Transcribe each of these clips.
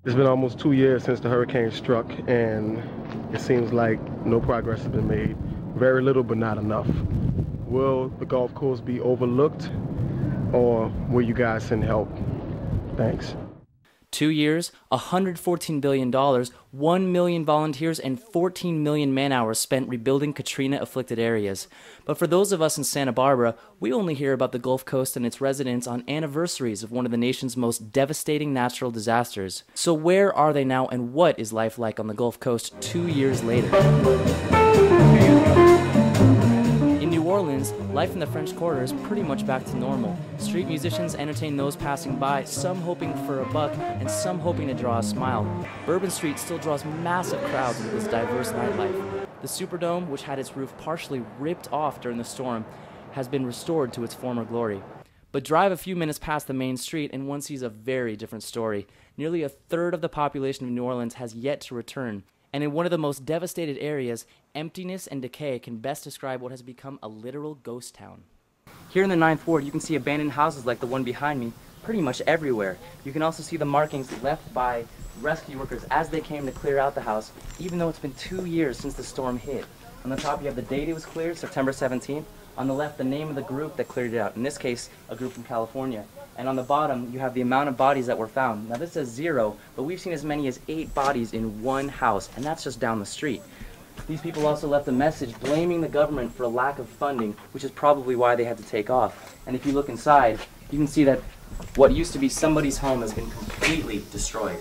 It's been almost 2 years since the hurricane struck, and it seems like no progress has been made. Very little, but not enough. Will the golf course be overlooked, or will you guys send help? Thanks. 2 years, $114 billion, 1 million volunteers, and 14 million man-hours spent rebuilding Katrina-afflicted areas. But for those of us in Santa Barbara, we only hear about the Gulf Coast and its residents on anniversaries of one of the nation's most devastating natural disasters. So where are they now, and what is life like on the Gulf Coast 2 years later? In New Orleans, life in the French Quarter is pretty much back to normal. Street musicians entertain those passing by, some hoping for a buck and some hoping to draw a smile. Bourbon Street still draws massive crowds with its diverse nightlife. The Superdome, which had its roof partially ripped off during the storm, has been restored to its former glory. But drive a few minutes past the main street and one sees a very different story. Nearly a third of the population of New Orleans has yet to return. And in one of the most devastated areas, emptiness and decay can best describe what has become a literal ghost town. Here in the 9th Ward, you can see abandoned houses like the one behind me pretty much everywhere. You can also see the markings left by rescue workers as they came to clear out the house, even though it's been 2 years since the storm hit. On the top, you have the date it was cleared, September 17th. On the left, the name of the group that cleared it out, in this case, a group from California. And on the bottom, you have the amount of bodies that were found. Now this says 0, but we've seen as many as 8 bodies in one house, and that's just down the street. These people also left a message blaming the government for a lack of funding, which is probably why they had to take off. And if you look inside, you can see that what used to be somebody's home has been completely destroyed.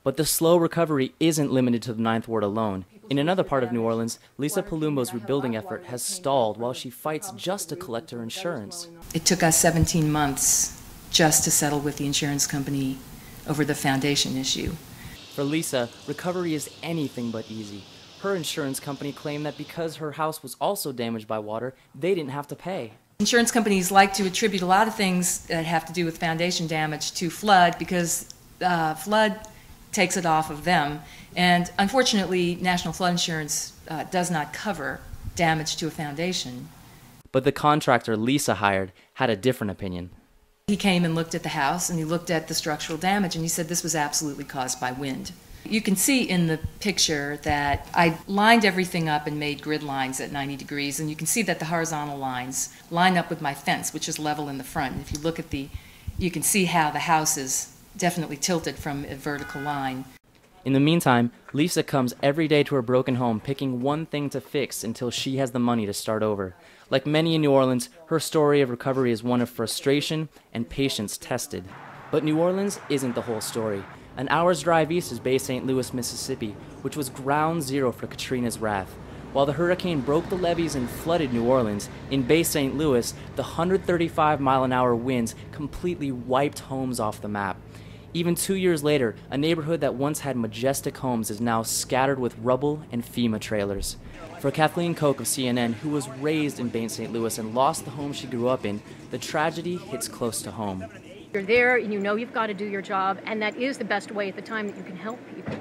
But the slow recovery isn't limited to the 9th Ward alone. In another part of New Orleans, Lisa Palumbo's rebuilding effort has stalled while she fights just to collect her insurance. It took us 17 months just to settle with the insurance company over the foundation issue. For Lisa, recovery is anything but easy. Her insurance company claimed that because her house was also damaged by water, they didn't have to pay. Insurance companies like to attribute a lot of things that have to do with foundation damage to flood because flood takes it off of them. And unfortunately, National Flood Insurance does not cover damage to a foundation. But the contractor Lisa hired had a different opinion. He came and looked at the house and he looked at the structural damage and he said this was absolutely caused by wind. You can see in the picture that I lined everything up and made grid lines at 90 degrees, and you can see that the horizontal lines line up with my fence, which is level in the front. And if you look at you can see how the house is definitely tilted from a vertical line. In the meantime, Lisa comes every day to her broken home picking one thing to fix until she has the money to start over. Like many in New Orleans, her story of recovery is one of frustration and patience tested. But New Orleans isn't the whole story. An hour's drive east is Bay St. Louis, Mississippi, which was ground zero for Katrina's wrath. While the hurricane broke the levees and flooded New Orleans, in Bay St. Louis, the 135-mile-an-hour winds completely wiped homes off the map. Even 2 years later, a neighborhood that once had majestic homes is now scattered with rubble and FEMA trailers. For Kathleen Koch of CNN, who was raised in Bay St. Louis and lost the home she grew up in, the tragedy hits close to home. You're there and you know you've got to do your job, and that is the best way at the time that you can help people.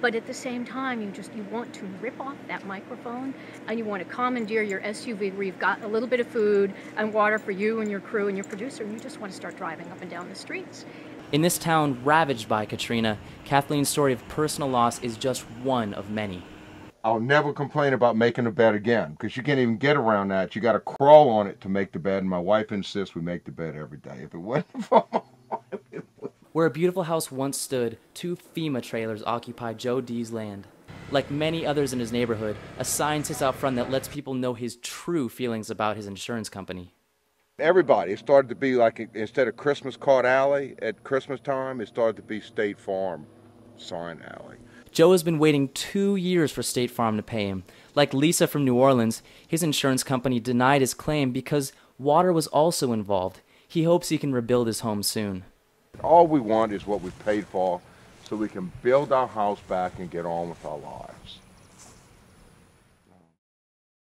But at the same time, you want to rip off that microphone and you want to commandeer your SUV where you've got a little bit of food and water for you and your crew and your producer, and you just want to start driving up and down the streets. In this town ravaged by Katrina, Kathleen's story of personal loss is just one of many. I'll never complain about making a bed again, because you can't even get around that. You got to crawl on it to make the bed, and my wife insists we make the bed every day. If it wasn't for my wife, it would. Where a beautiful house once stood, 2 FEMA trailers occupy Joe D's land. Like many others in his neighborhood, a sign sits out front that lets people know his true feelings about his insurance company. Everybody, it started to be like, instead of Christmas Card Alley at Christmas time, it started to be State Farm Sign Alley. Joe has been waiting 2 years for State Farm to pay him. Like Lisa from New Orleans, his insurance company denied his claim because water was also involved. He hopes he can rebuild his home soon. All we want is what we paid for so we can build our house back and get on with our lives.